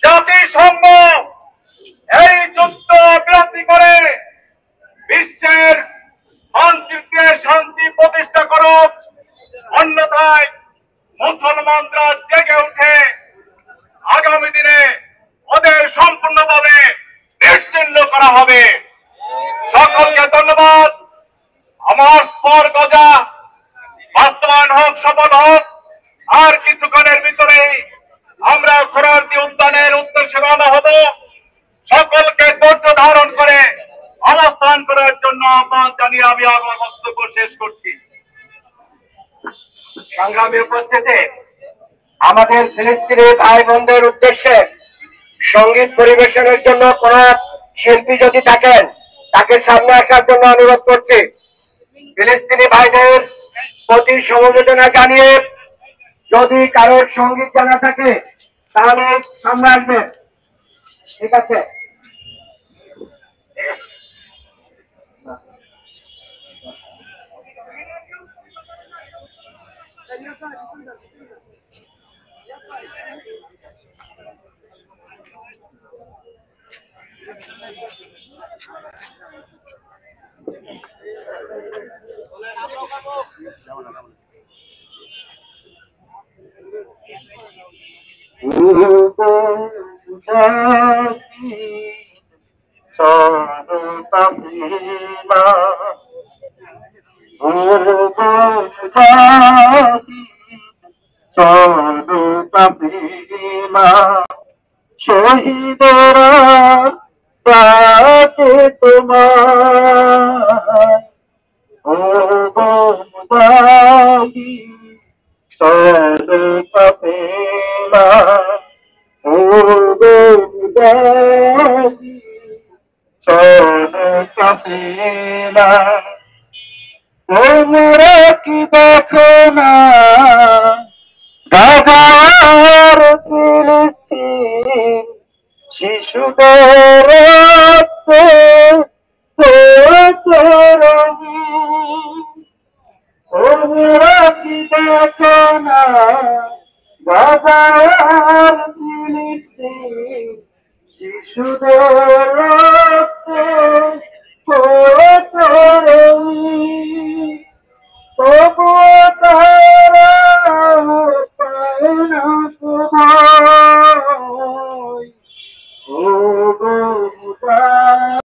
জাতিসংঘ এই যুদ্ধ বিরতি করে বিশ্বের শান্তি প্রতিষ্ঠা করুক, অন্যথায় মুসলমানরা জেগে উঠে আগামী দিনে ওদের সম্পূর্ণভাবে নিশ্চিহ্ন করা হবে। সকলকে ধন্যবাদ। আমার স্পর গজা বাস্তবায়ন হোক, সফল হোক। আর কিছুক্ষণের ভিতরেই আমরা সোহরাওয়ার্দী উদ্যানের উদ্দেশ্যে রওনা হব। সকলকে ধৈর্য ধারণ করে অবস্থান করার জন্য আহ্বান জানিয়ে আমি আমার বক্তব্য শেষ করছি। সংগ্রামী উপস্থিতি, আমাদের ফিলিস্তিনি ভাই বোনদের উদ্দেশ্যে সঙ্গীত পরিবেশনের জন্য কোন শিল্পী যদি থাকেন তাকে সামনে আসার জন্য অনুরোধ করছি। ফিলিস্তিনি ভাইদের প্রতি সমবেদনা জানিয়ে যদি কারোর সঙ্গীত জানা থাকে তাহলে সামনে আসবেন। ঠিক আছে। শহীদরা প্রাতে তোমার ও মুদাহি সরকাপেলা ও মুদাহি সরকাপেলা তোমরা কি দেখো না গাজার ফিলিস্তিন শিশুদের রক্তে তোমরা কি দেখো